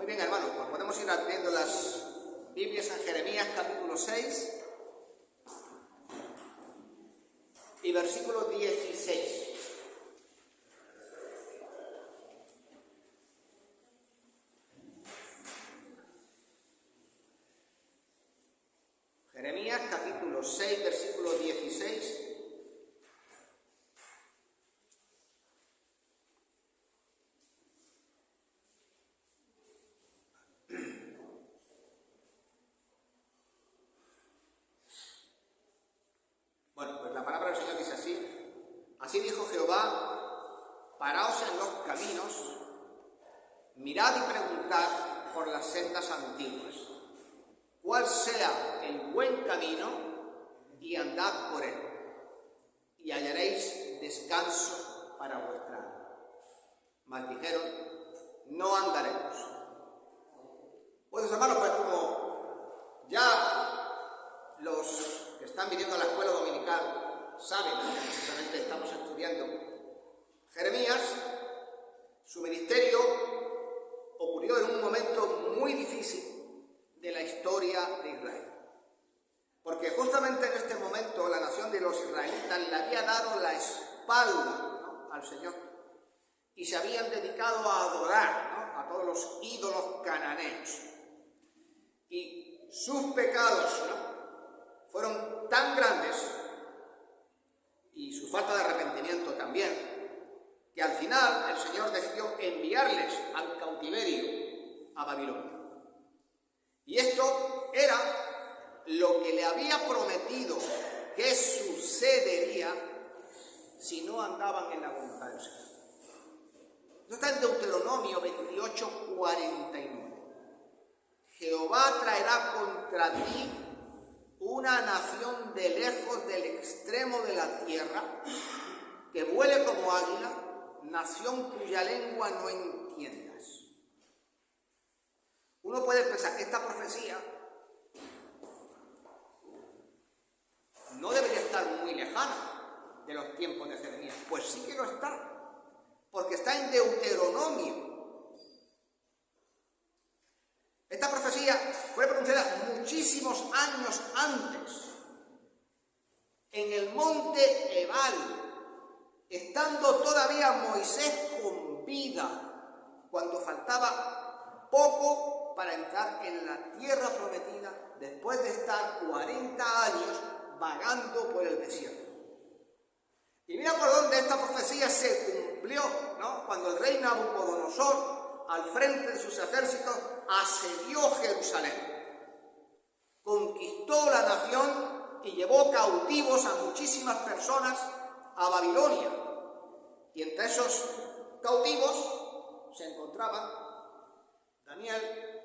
Muy bien, hermanos, pues podemos ir abriendo las Biblias en Jeremías capítulo 6 y versículo 16. Jeremías capítulo 6, versículo 16. Bueno, pues la palabra del Señor dice así: así dijo Jehová, paraos en los caminos, mirad y preguntad por las sendas antiguas, cuál sea el buen camino, y andad por él, y hallaréis descanso para vuestra alma. Mas dijeron, no andaremos. Pues hermanos, pues como ya los que están viniendo a la escuela dominical saben, precisamente estamos estudiando Jeremías, su ministerio ocurrió en un momento muy difícil de la historia de Israel. Porque justamente en este momento la nación de los israelitas le había dado la espalda, ¿no?, al Señor, y se habían dedicado a adorar, ¿no?, a todos los ídolos cananeos. Y sus pecados, ¿no?, fueron tan grandes, y su falta de arrepentimiento también, que al final el Señor decidió enviarles al cautiverio a Babilonia. Y esto era lo que le había prometido que sucedería si no andaban en la voluntad del Señor. Esto está en Deuteronomio 28, 49. Jehová traerá contra ti una nación de lejos del extremo de la tierra, que vuele como águila, nación cuya lengua no entiendas. Uno puede pensar que esta profecía no debería estar muy lejana de los tiempos de Jeremías. Pues sí que lo está, porque está en Deuteronomio. Esta profecía fue pronunciada muchísimos años antes, en el monte Ebal, estando todavía Moisés con vida, cuando faltaba poco para entrar en la tierra prometida, después de estar 40 años vagando por el desierto. Y mira por dónde esta profecía se cumplió, ¿no? Cuando el rey Nabucodonosor, al frente de sus ejércitos, asedió Jerusalén, conquistó la nación y llevó cautivos a muchísimas personas a Babilonia. Y entre esos cautivos se encontraban Daniel,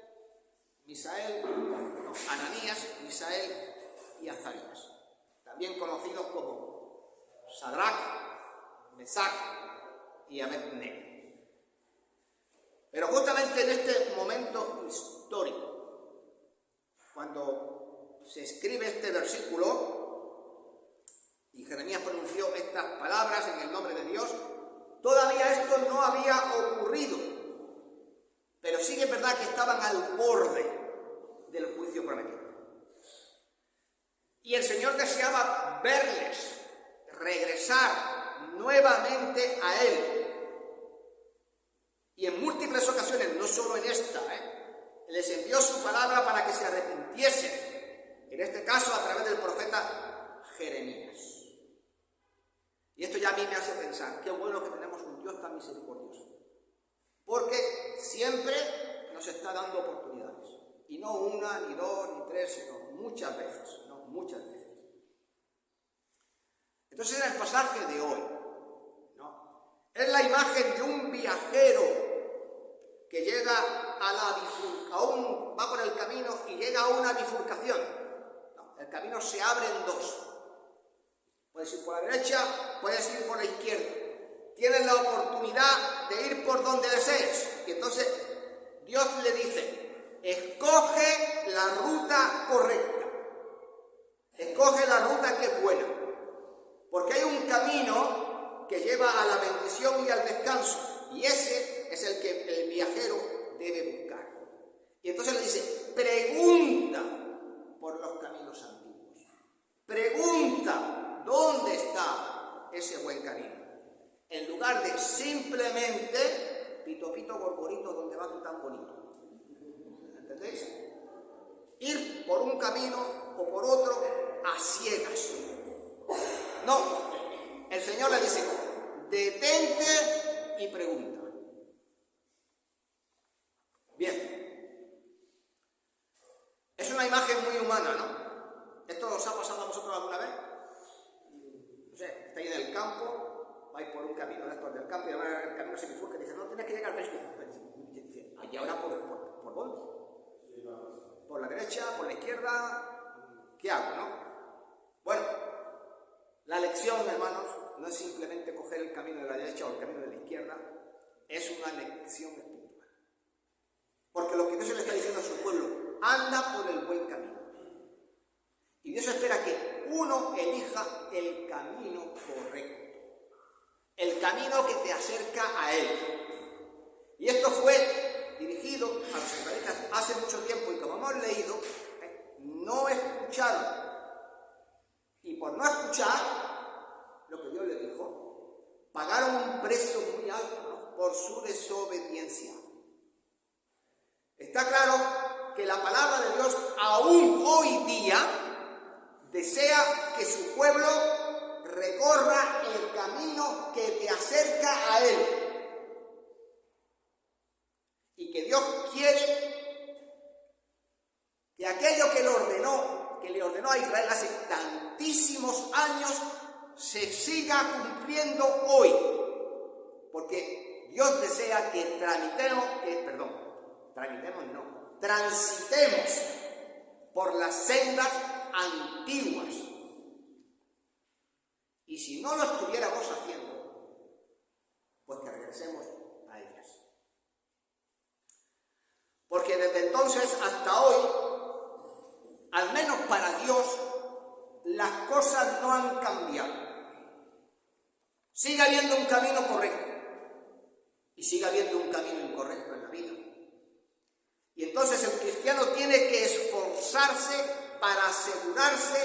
Ananías, Misael y Azarías, también conocidos como Sadrach, Mesach y Abednego. Pero justamente en este momento histórico, cuando se escribe este versículo y Jeremías pronunció estas palabras en el nombre de Dios, todavía esto no había ocurrido, pero sí que es verdad que estaban al borde del juicio prometido. Y el Señor deseaba verles regresar nuevamente a Él. Y en múltiples ocasiones, no solo en esta, les envió su palabra para que se arrepintiesen, en este caso a través del profeta Jeremías. Y esto ya a mí me hace pensar, qué bueno que tenemos un Dios tan misericordioso, porque siempre nos está dando oportunidades, y no una, ni dos, ni tres, sino muchas veces, ¿no? Muchas veces. Entonces en el pasaje de hoy, ¿no?, es la imagen de un viajero que llega va por el camino y llega a una bifurcación. No, el camino se abre en dos. Puedes ir por la derecha, puedes ir por la izquierda. Tienes la oportunidad de ir por donde desees. Y entonces Dios le dice, escoge la ruta correcta. Escoge la ruta que es buena. Porque hay un camino que lleva a la bendición y al descanso. Y ese es el que el viajero debe buscar. va aquí tan bonito. ¿Entendéis? Ir por un camino o por otro a ciegas. No, el Señor le dice, detente y pregunta. Bien, es una imagen muy humana, ¿no? ¿Esto os ha pasado a vosotros alguna vez? No sé, estáis en el campo, vais por un camino de estos del campo y ahora el camino se bifurca y dice, no, tienes que llegar al principio. Y dice, ¿y ahora por dónde? ¿Por la derecha? ¿Por la izquierda? ¿Qué hago, no? Bueno, la lección, hermanos, no es simplemente coger el camino de la derecha o el camino de la izquierda, es una lección espiritual. Porque lo que Dios le está diciendo a su pueblo, anda por el buen camino. Y Dios espera que uno elija el camino correcto, el camino que te acerca a Él. Y esto fue dirigido a los israelitas hace mucho tiempo y como hemos leído, no escucharon. Y por no escuchar lo que Dios les dijo, pagaron un precio muy alto, ¿no?, por su desobediencia. Está claro que la palabra de Dios aún hoy día desea que su pueblo recorra el camino que te acerca a Él. Y que Dios quiere que aquello que le ordenó a Israel hace tantísimos años, se siga cumpliendo hoy. Porque Dios desea que transitemos por las sendas antiguas. Y si no lo estuviéramos haciendo, pues que regresemos a ellas. Porque desde entonces hasta hoy, al menos para Dios, las cosas no han cambiado. Sigue habiendo un camino correcto y sigue habiendo un camino incorrecto en la vida. Y entonces el cristiano tiene que esforzarse para asegurarse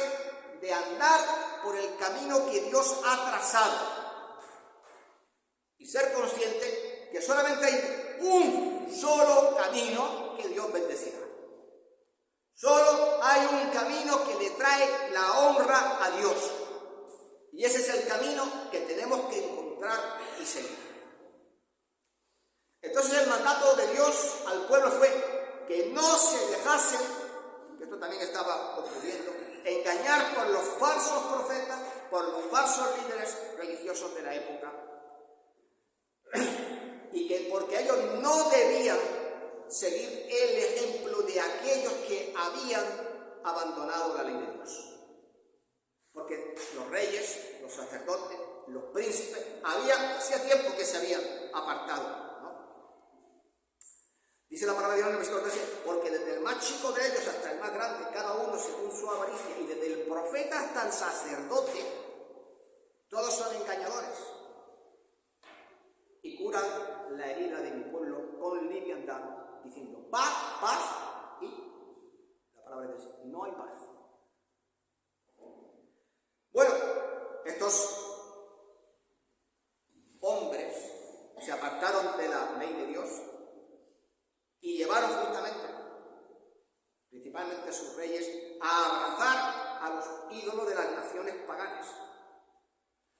de andar por el camino que Dios ha trazado y ser consciente que solamente hay un solo camino que Dios bendecirá. Solo hay un camino que le trae la honra a Dios. Y ese es el camino que tenemos que encontrar y seguir. Entonces el mandato de Dios al pueblo fue que no se dejase, que esto también estaba ocurriendo, engañar por los falsos profetas, por los falsos líderes religiosos de la época. Y que porque ellos no debían seguir el ejemplo de aquellos que habían abandonado la ley de Dios. Porque los reyes, los sacerdotes, los príncipes, hacía tiempo que se habían apartado, ¿no? Dice la palabra de Dios en el versículo 13, porque desde el más chico de ellos hasta el más grande, cada uno según su avaricia, y desde el profeta hasta el sacerdote, todos son engañadores. Y curan la herida de mi pueblo con liviandad, diciendo paz, paz, y la palabra de Dios, no hay paz. Bueno, estos hombres se apartaron de la ley de Dios y llevaron justamente, principalmente a sus reyes, a abrazar a los ídolos de las naciones paganas.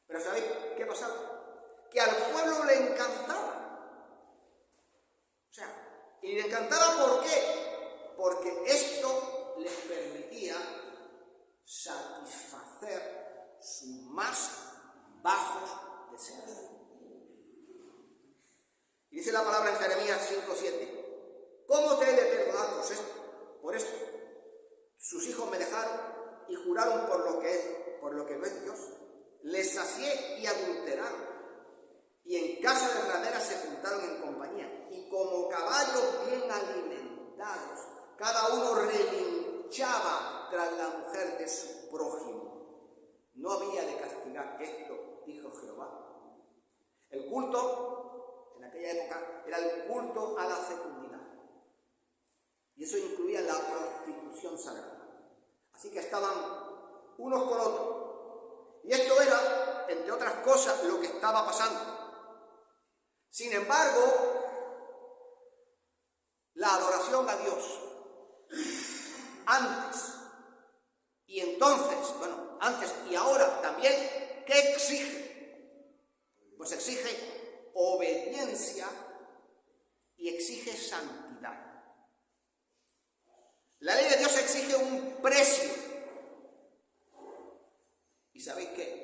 Pero ¿sabéis qué pasaba? Que al pueblo le encantaba. O sea, y le encantaba ¿por qué? Porque esto les permitía satisfacer sus más bajos deseos. Y dice la palabra en Jeremías 5:7, ¿cómo te he de perdonar por esto? Sus hijos me dejaron y juraron por lo que no es Dios. Les sacié y adulteraron, y en casa de rameras se juntaron en compañía, y como caballos bien alimentados, cada uno relinchaba tras la mujer de su prójimo. No había de castigar esto, dijo Jehová. El culto, en aquella época, era el culto a la fecundidad. Y eso incluía la prostitución sagrada. Así que estaban unos con otros. Y esto era, entre otras cosas, lo que estaba pasando. Sin embargo, adoración a Dios antes y entonces, bueno, antes y ahora también, ¿qué exige? Pues exige obediencia y exige santidad. La ley de Dios exige un precio. ¿Y sabéis qué?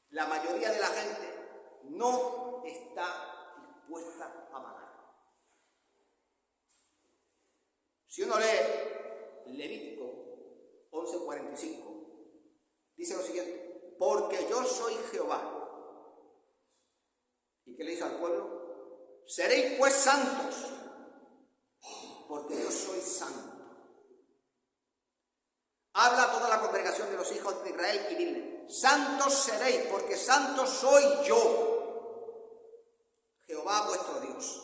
La mayoría de la gente no está dispuesta a pagar. Si uno lee Levítico 11:45, dice lo siguiente: porque yo soy Jehová. ¿Y qué le dice al pueblo? Seréis pues santos, porque yo soy santo. Habla a toda la congregación de los hijos de Israel y dile: santos seréis, porque santo soy yo, Jehová vuestro Dios.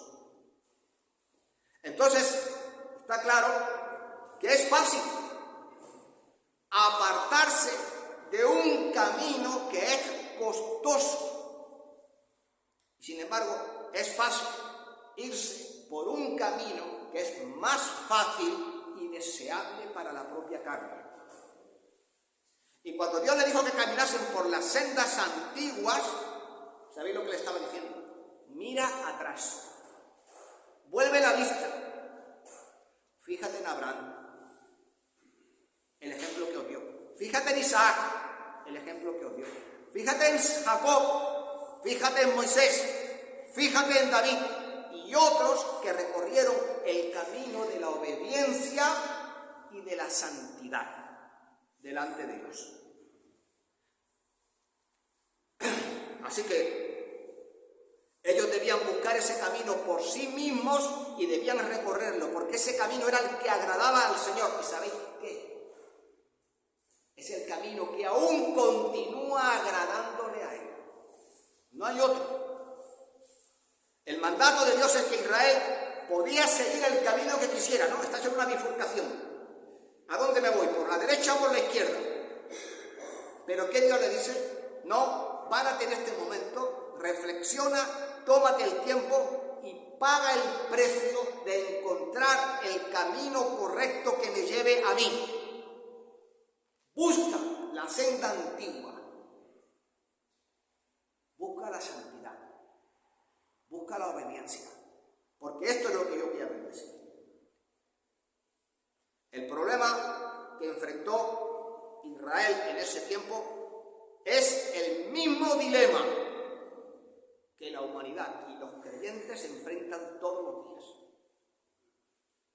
Entonces, está claro que es fácil apartarse de un camino que es costoso. Y sin embargo, es fácil irse por un camino que es más fácil y deseable para la propia carne. Y cuando Dios le dijo que caminasen por las sendas antiguas, ¿sabéis lo que le estaba diciendo? Mira atrás, vuelve la vista, fíjate en Abraham, el ejemplo que os dio, fíjate en Isaac, el ejemplo que os dio, fíjate en Jacob, fíjate en Moisés, fíjate en David y otros que recorrieron el camino de la obediencia y de la santidad delante de Dios. Así que ellos debían buscar ese camino por sí mismos y debían recorrerlo, porque ese camino era el que agradaba al Señor. ¿Y sabéis qué? Es el camino que aún continúa agradándole a Él. No hay otro. El mandato de Dios es que Israel podía seguir el camino que quisiera, ¿no? Está en una bifurcación. ¿A dónde me voy? ¿Por la derecha o por la izquierda? Pero ¿qué Dios le dice? No, párate en este momento, reflexiona, tómate el tiempo y paga el precio de encontrar el camino correcto que me lleve a mí. Busca la senda antigua, busca la santidad, busca la obediencia, porque esto es lo que yo voy a bendecir. El problema que enfrentó Israel en ese tiempo es el mismo dilema que la humanidad y los creyentes se enfrentan todos los días.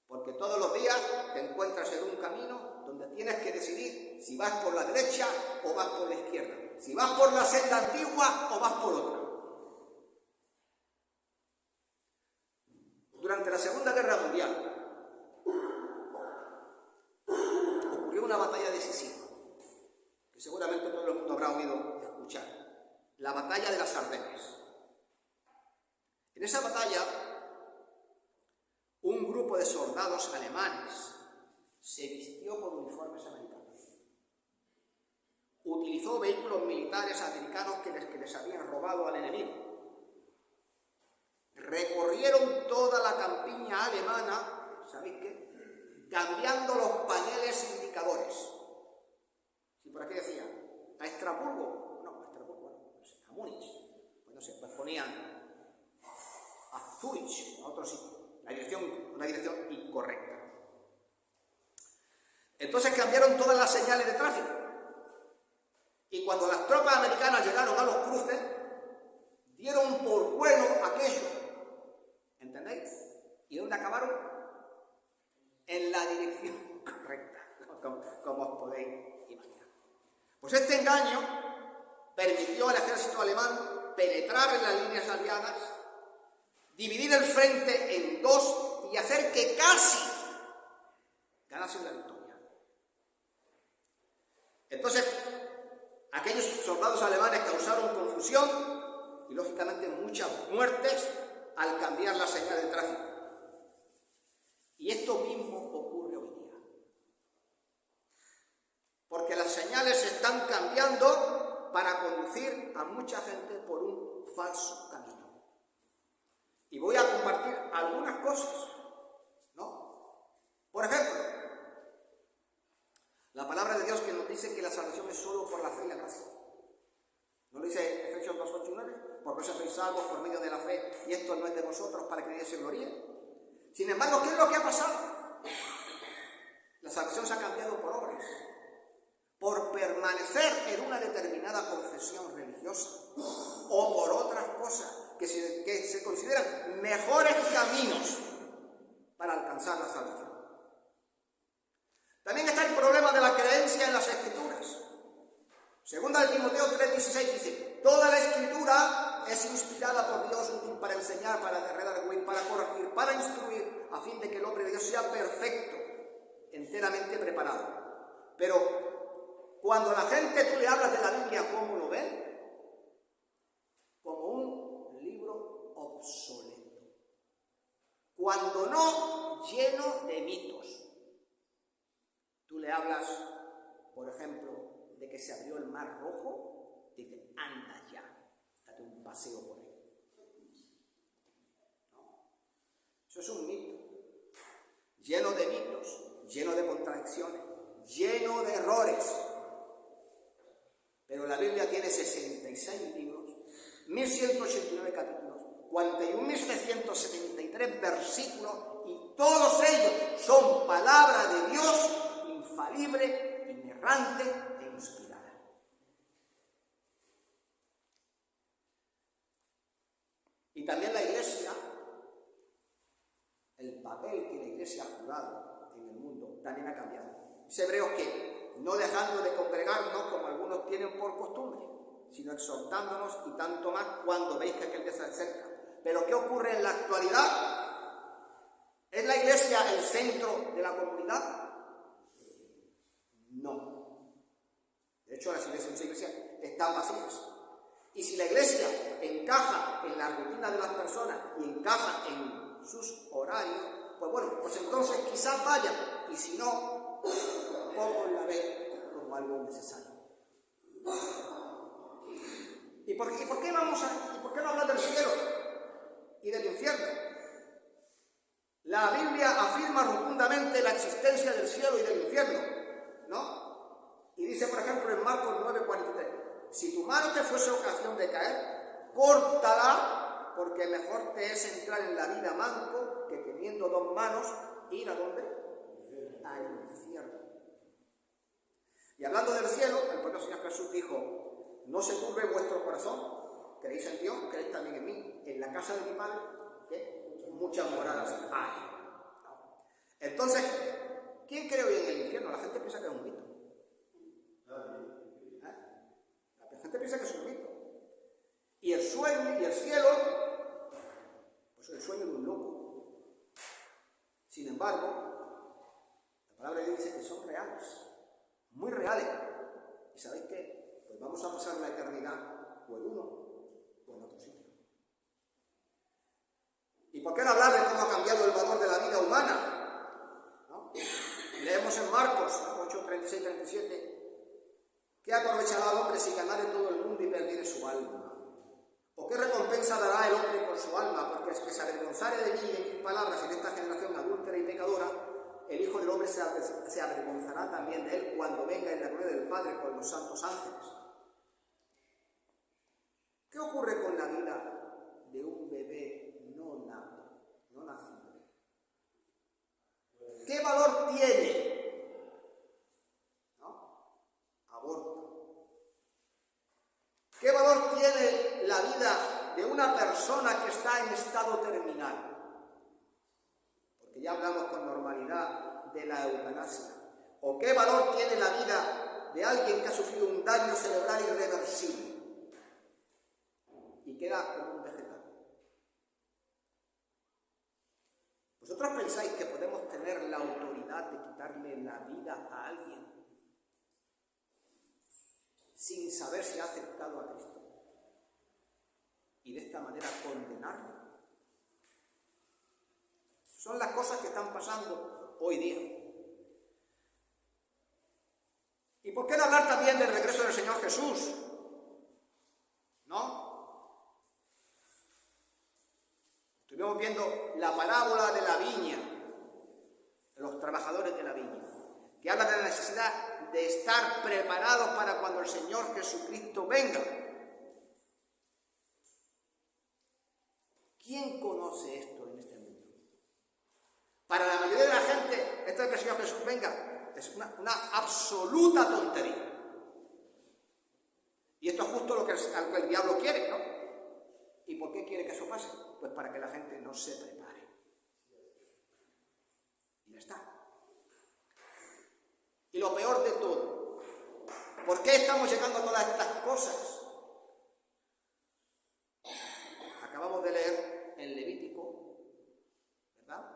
Porque todos los días te encuentras en un camino donde tienes que decidir si vas por la derecha o vas por la izquierda, si vas por la senda antigua o vas por otra. Durante la Segunda Guerra Mundial ocurrió una batalla decisiva, que seguramente todo el mundo habrá oído escuchar, la batalla de las Ardenas. En esa batalla, un grupo de soldados alemanes se vistió con uniformes americanos. Utilizó vehículos militares americanos que les habían robado al enemigo. Recorrieron toda la campiña alemana, ¿sabéis qué? Cambiando los paneles indicadores. Si por aquí decía, a Estrasburgo, no, a Estrasburgo, no sé, a Múnich, pues no sé, pues ponían a Zurich, a otro sitio, una dirección incorrecta. Entonces cambiaron todas las señales de tráfico. Y cuando las tropas americanas llegaron a los cruces, dieron por bueno aquello. ¿Entendéis? ¿Y dónde acabaron? En la dirección correcta, como os podéis imaginar. Pues este engaño permitió al ejército alemán penetrar en las líneas aliadas, dividir el frente en dos y hacer que casi ganasen la victoria. Entonces, aquellos soldados alemanes causaron confusión y, lógicamente, muchas muertes al cambiar la señal de tráfico. Y esto mismo ocurre hoy día. Porque las señales se están cambiando para conducir a mucha gente por un falso camino. Y voy a compartir algunas cosas dice que la salvación es solo por la fe y la gracia. ¿No lo dice Efesios 2, 8 y 9? Por eso sois salvos por medio de la fe, y esto no es de vosotros para que nadie se gloríe. Sin embargo, ¿qué es lo que ha pasado? La salvación se ha cambiado por obras, por permanecer en una determinada confesión religiosa o por otras cosas que se consideran mejores caminos para alcanzar la salvación. También está el problema de la creencia en las Escrituras. Segunda de Timoteo 3:16 dice: toda la Escritura es inspirada por Dios, útil para enseñar, para redarguir, para corregir, para instruir, a fin de que el hombre de Dios sea perfecto, enteramente preparado. Pero cuando a la gente tú le hablas de la Biblia, ¿cómo lo ven? Como un libro obsoleto. Cuando no, lleno de mitos. Tú le hablas, por ejemplo, de que se abrió el Mar Rojo, dice: anda ya, date un paseo por él. No, eso es un mito, lleno de mitos, lleno de contradicciones, lleno de errores. Pero la Biblia tiene 66 libros, 1189 capítulos, 41.773 versículos, y todos ellos son palabra de Dios, infalible, inerrante e inspirada. Y también la Iglesia, el papel que la Iglesia ha jugado en el mundo también ha cambiado. Dice Hebreos que no dejando de congregarnos como algunos tienen por costumbre, sino exhortándonos, y tanto más cuando veis que aquel día se acerca. Pero ¿qué ocurre en la actualidad? ¿Es la Iglesia el centro de la comunidad? No. De hecho, las iglesias están vacías. Y si la Iglesia encaja en la rutina de las personas y encaja en sus horarios, pues bueno, pues entonces quizás vayan, y si no, poco la ven como algo necesario. ¿Y por qué no hablar del cielo y del infierno? La Biblia afirma rotundamente la existencia del cielo y del infierno, ¿no? Y dice, por ejemplo, en Marcos 9:43: si tu mano te fuese ocasión de caer, córtala, porque mejor te es entrar en la vida manco que teniendo dos manos ir ¿a dónde? Al infierno. Y hablando del cielo, el propio Señor Jesús dijo: no se turbe vuestro corazón, creéis en Dios, creéis también en mí. En la casa de mi Padre, ¿qué? Muchas moradas hay. Entonces, ¿quién cree hoy en el infierno? La gente piensa que es un mito. La gente piensa que es un mito. Y el sueño y el cielo, pues el sueño de un loco. Sin embargo, la palabra de Dios dice que son reales, muy reales. ¿Y sabéis qué? Pues vamos a pasar la eternidad o en uno o en otro sitio. ¿Y por qué no hablar de cómo ha cambiado el valor de la vida humana? ¿No? Leemos en Marcos 8:36-37: ¿qué aprovechará el hombre si ganare todo el mundo y perdiere su alma? ¿O qué recompensa dará el hombre por su alma? Porque es que se avergonzare de mí y de mis palabras en esta generación adúltera y pecadora, el Hijo del Hombre se avergonzará también de él cuando venga en la gloria del Padre con los santos ángeles. ¿Qué ocurre con la vida de un bebé no nacido? ¿Qué valor tiene? ¿No? Aborto. ¿Qué valor tiene la vida de una persona que está en estado terminal? Porque ya hablamos con normalidad de la eutanasia. ¿O qué valor tiene la vida de alguien que ha sufrido un daño cerebral irreversible y queda como un vegetal? ¿Vosotros pensáis que podemos tener la autoridad de quitarle la vida a alguien sin saber si ha aceptado a Cristo y de esta manera condenarlo? Son las cosas que están pasando hoy día. ¿Y por qué no hablar también del regreso del Señor Jesús? ¿No? Estuvimos viendo la parábola de la viña, de los trabajadores de la viña, que habla de la necesidad de estar preparados para cuando el Señor Jesucristo venga. ¿Quién conoce esto en este mundo? Para la mayoría de la gente, esto de que el Señor Jesús venga es una absoluta tontería. Y esto es justo lo que el diablo quiere, ¿no? ¿Y por qué quiere que eso pase? Pues para que la gente no se prepare. Y ya está. Y lo peor de todo, ¿por qué estamos llegando a todas estas cosas? Acabamos de leer en Levítico, ¿verdad?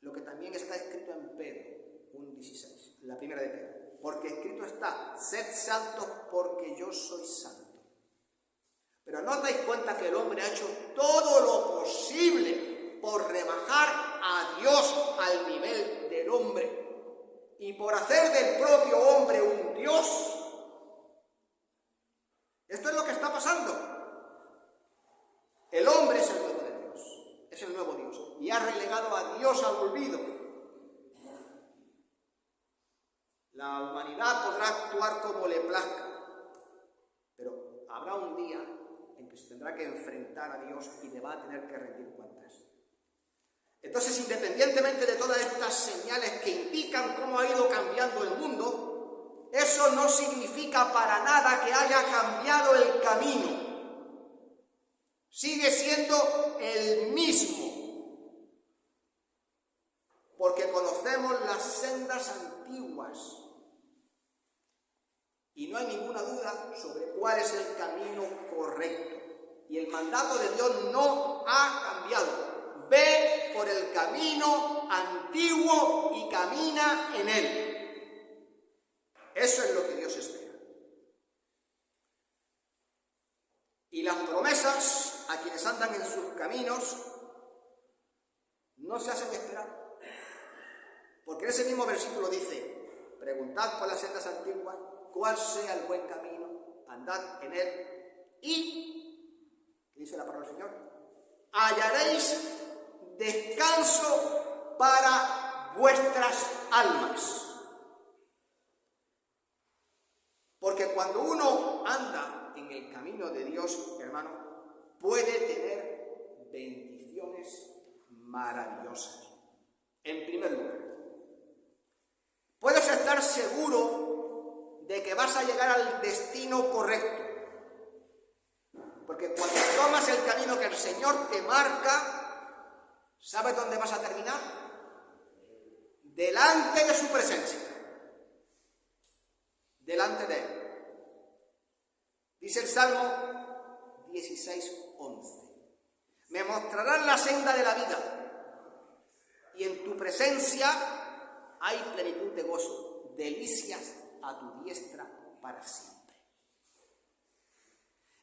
Lo que también está escrito en Pedro 1:16, la primera de Pedro. Porque escrito está, sed santos porque yo soy santo. Pero no os dais cuenta que el hombre ha hecho todo lo posible por rebajar a Dios al nivel del hombre y por hacer del propio hombre un Dios. Esto es lo que está pasando. El hombre es el nuevo de Dios, es el nuevo Dios, y ha relegado a Dios al olvido. La humanidad podrá actuar como le plazca, pero habrá un día en que se tendrá que enfrentar a Dios y le va a tener que rendir cuentas. Entonces, independientemente de todas estas señales que indican cómo ha ido cambiando el mundo, eso no significa para nada que haya cambiado el camino. Sigue siendo el mismo, porque conocemos las sendas antiguas. Y no hay ninguna duda sobre cuál es el camino correcto. Y el mandato de Dios no ha cambiado. Ve por el camino antiguo y camina en él. Eso es lo que Dios espera. Y las promesas a quienes andan en sus caminos no se hacen esperar. Porque en ese mismo versículo dice, preguntad por las sendas antiguas cuál sea el buen camino, andad en él y, ¿qué dice la palabra del Señor? Hallaréis descanso para vuestras almas. Porque cuando uno anda en el camino de Dios, hermano, puede tener bendiciones maravillosas. En primer lugar, puedes estar seguro de que vas a llegar al destino correcto. Porque cuando tomas el camino que el Señor te marca, ¿sabes dónde vas a terminar? Delante de su presencia. Delante de Él. Dice el Salmo 16:11. Me mostrarás la senda de la vida, y en tu presencia hay plenitud de gozo, delicias a tu diestra para siempre.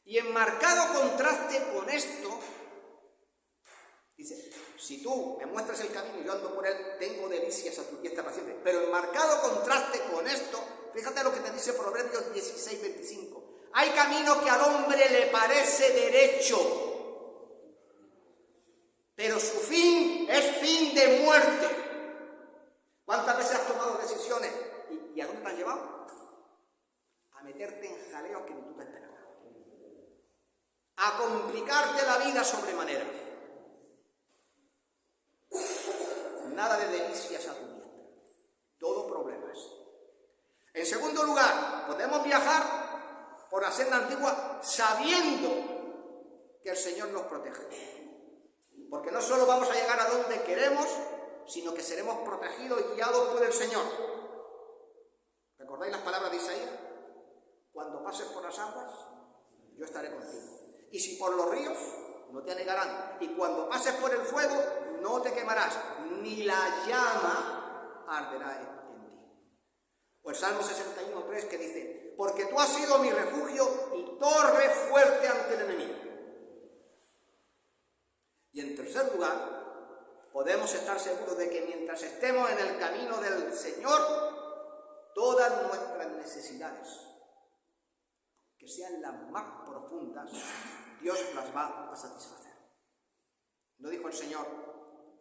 Y en marcado contraste con esto, dice, si tú me muestras el camino y yo ando por él, tengo delicias a tu diestra para siempre. Pero en marcado contraste con esto, fíjate lo que te dice Proverbios 16:25. Hay camino que al hombre le parece derecho, pero su fin es fin de muerte. ¿Cuántas veces has tomado decisiones? ¿Y a dónde te han llevado? A meterte en jaleos que ni tú te esperabas. A complicarte la vida sobremanera. Nada de delicias a tu diestra. Todo problemas. En segundo lugar, podemos viajar por la senda antigua sabiendo que el Señor nos protege. Porque no solo vamos a llegar a donde queremos, sino que seremos protegidos y guiados por el Señor. ¿Recordáis las palabras de Isaías? Cuando pases por las aguas, yo estaré contigo. Y si por los ríos, no te anegarán. Y cuando pases por el fuego, no te quemarás, ni la llama arderá en ti. O el Salmo 61:3 que dice, porque tú has sido mi refugio y torre fuerte ante el enemigo. Y en tercer lugar, podemos estar seguros de que mientras estemos en el camino del Señor, todas nuestras necesidades, que sean las más profundas, Dios las va a satisfacer. ¿No dijo el Señor,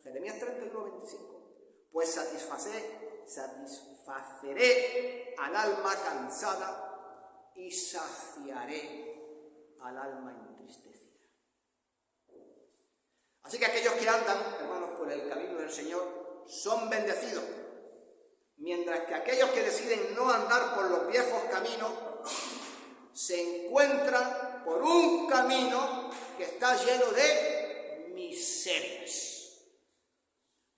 Jeremías 31:25? Pues satisfaceré al alma cansada y saciaré al alma entristecida. Así que aquellos que andan, hermanos, por el camino del Señor son bendecidos, mientras que aquellos que deciden no andar por los viejos caminos se encuentran por un camino que está lleno de miserias.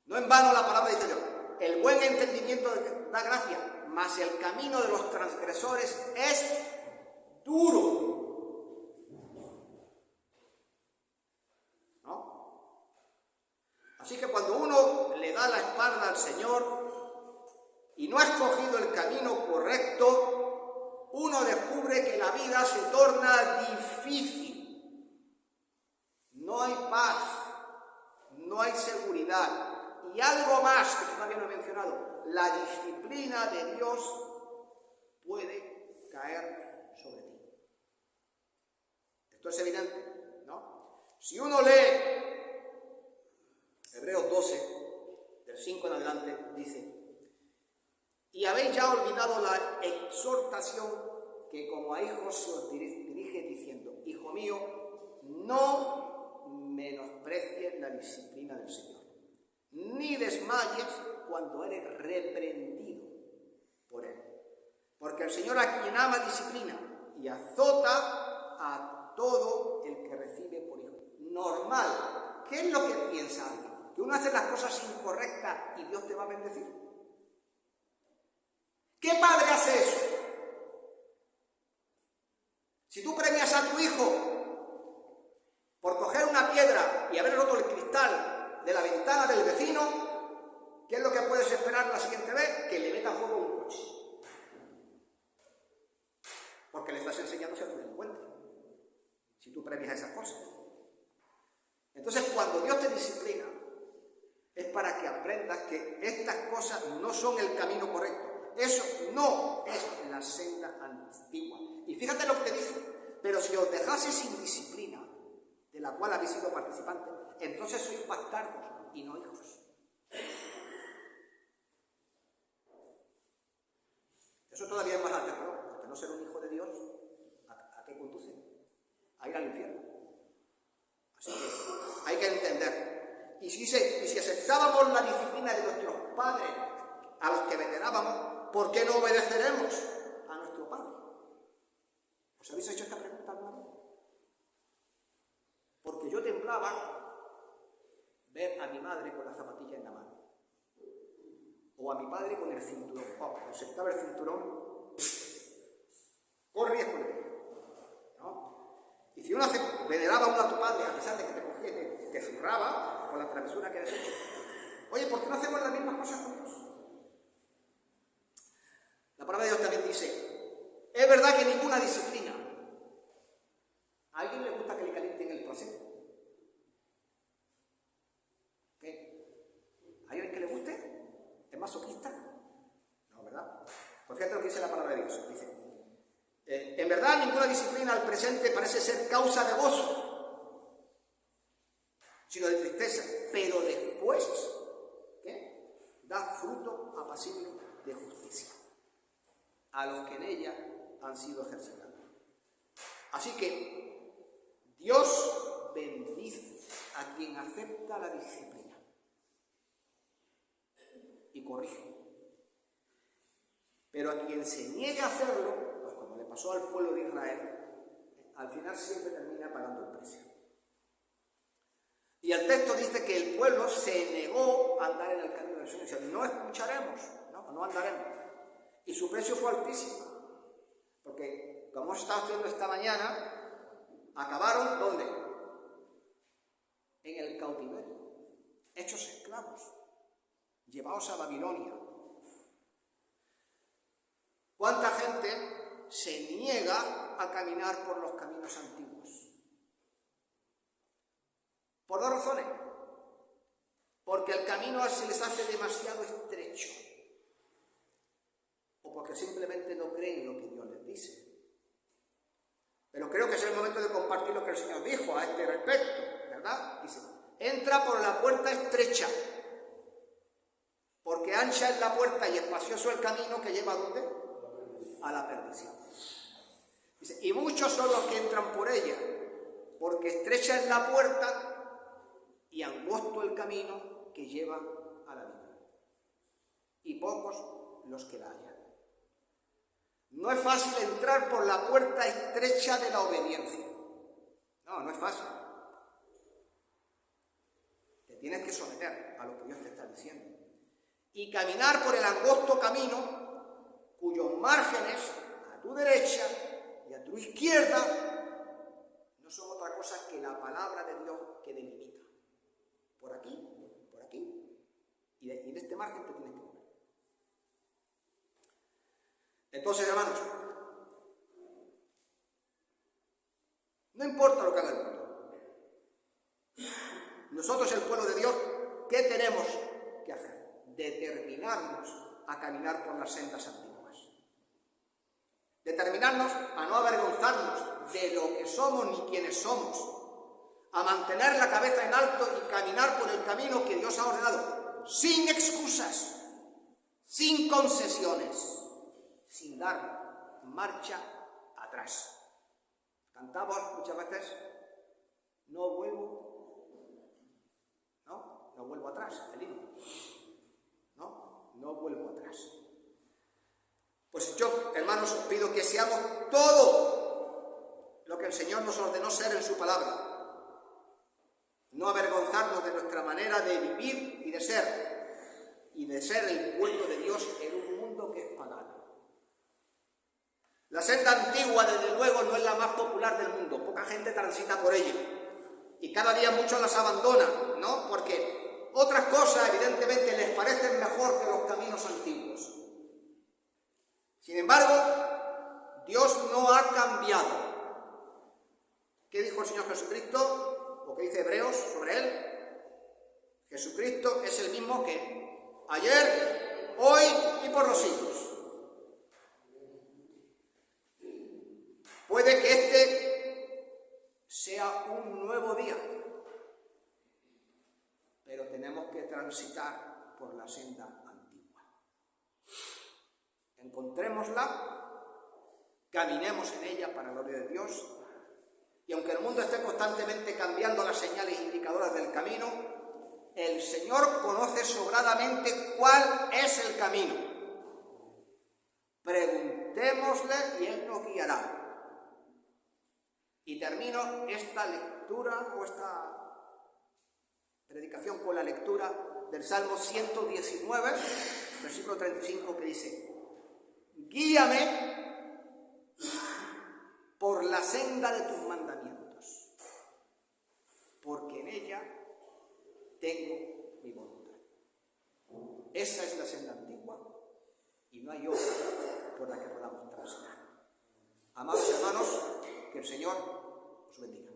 No en vano la palabra dice yo, el buen entendimiento da gracia, mas el camino de los transgresores es duro. ¿No? Así que cuando uno le da la espalda al Señor y no ha escogido el camino correcto, uno descubre que la vida se torna difícil. No hay paz, no hay seguridad. Y algo más que todavía no he mencionado, la disciplina de Dios puede caer sobre ti. Esto es evidente, ¿no? Si uno lee Hebreos 12, del 5 en adelante, dice: y habéis ya olvidado la exhortación que como a hijos se os dirige diciendo: hijo mío, no menosprecies la disciplina del Señor, ni desmayes cuando eres reprendido por Él. Porque el Señor a quien ama disciplina y azota a todo el que recibe por hijo. Normal. ¿Qué es lo que piensa alguien? ¿Que uno hace las cosas incorrectas y Dios te va a bendecir? ¿Qué padre hace eso? Si tú premias a tu hijo por coger una piedra y haber roto el cristal de la ventana del vecino, ¿qué es lo que puedes esperar la siguiente vez? Que le meta fuego a un coche. Porque le estás enseñando a ser un delincuente, si tú premias esas cosas. Entonces, cuando Dios te disciplina, es para que aprendas que estas cosas no son el camino correcto. Eso no es la senda antigua. Y fíjate lo que te dice: pero si os dejase sin disciplina, de la cual habéis sido participantes, entonces sois bastardos y no hijos. Eso todavía es más aterrador, porque no ser un hijo de Dios, ¿a qué conduce? A ir al infierno. Así que hay que entender. Y si aceptábamos la disciplina de nuestros padres, a los que venerábamos, ¿por qué no obedeceremos a nuestro Padre? ¿Os habéis hecho esta pregunta alguna vez? Porque yo temblaba ver a mi madre con la zapatilla en la mano, o a mi padre con el cinturón. Cuando se quitaba el cinturón, corre y escondía, ¿no? Y si uno veneraba a tu padre, a pesar de que te cogía y te zurraba con la travesura que has hecho, oye, ¿por qué no hacemos las mismas cosas con Dios? La palabra de Dios también dice: es verdad que ninguna disciplina. ¿A alguien le gusta que le calienten el trasero? ¿Qué? ¿Hay alguien que le guste? ¿Es masoquista? No, ¿verdad? Pues fíjate lo que dice la palabra de Dios. Dice: en verdad ninguna disciplina al presente parece ser causa de gozo, sino de tristeza, pero después, ¿qué? Da fruto apacible de justicia a los que en ella han sido ejercitados. Así que Dios bendice a quien acepta la disciplina y corrige. Pero a quien se niega a hacerlo, pues como le pasó al pueblo de Israel, al final siempre termina pagando el precio. Y el texto dice que el pueblo se negó a andar en el camino del Señor. Dice: no escucharemos, no andaremos. Y su precio fue altísimo, porque, como hemos estado estudiando esta mañana, acabaron ¿dónde? En el cautiverio, hechos esclavos, llevados a Babilonia. ¿Cuánta gente se niega a caminar por los caminos antiguos? Por dos razones: porque el camino se les hace demasiado estrecho, o porque simplemente no creen lo que Dios les dice. Pero creo que es el momento de compartir lo que el Señor dijo a este respecto, ¿verdad? Dice: entra por la puerta estrecha, porque porque ancha es la puerta y espacioso el camino que lleva ¿a dónde? A la perdición. Dice, y muchos son los que entran por ella, porque estrecha es la puerta y angosto el camino que lleva a la vida, y pocos los que la hallan. No es fácil entrar por la puerta estrecha de la obediencia. No es fácil. Te tienes que someter a lo que Dios te está diciendo. Y caminar por el angosto camino, cuyos márgenes a tu derecha y a tu izquierda no son otra cosa que la palabra de Dios que delimita. Por aquí, y de este margen te tienes que mover. Entonces, hermanos, no importa lo que haga el mundo. Nosotros, el pueblo de Dios, ¿qué tenemos que hacer? Determinarnos a caminar por las sendas antiguas. Determinarnos a no avergonzarnos de lo que somos ni quienes somos. A mantener la cabeza en alto y caminar por el camino que Dios ha ordenado. Sin excusas, sin concesiones, sin dar marcha atrás. Cantamos muchas veces, no vuelvo atrás, el himno. No vuelvo atrás. Pues yo, hermanos, os pido que seamos todo lo que el Señor nos ordenó ser en su palabra. No avergonzarnos de nuestra manera de vivir y de ser el pueblo de Dios en un mundo que es pagano. La senda antigua, desde luego, no es la más popular del mundo. Poca gente transita por ella. Y cada día muchos las abandonan, ¿no? Porque otras cosas, evidentemente, les parecen mejor que los caminos antiguos. Sin embargo, Dios no ha cambiado. ¿Qué dijo el Señor Jesucristo? ¿O qué dice Hebreos sobre Él? Jesucristo es el mismo que ayer, hoy y por los siglos. Puede que este sea un nuevo día, pero tenemos que transitar por la senda antigua. Encontrémosla, caminemos en ella para la gloria de Dios, y aunque el mundo esté constantemente cambiando las señales indicadoras del camino, el Señor conoce sobradamente cuál es el camino. Preguntémosle y Él nos guiará. Y termino esta lectura o esta predicación con la lectura del Salmo 119, versículo 35, que dice: guíame por la senda de tus mandamientos, porque en ella tengo mi voluntad. Esa es la senda antigua y no hay otra por la que podamos transitar. Amados hermanos, que el Señor os bendiga.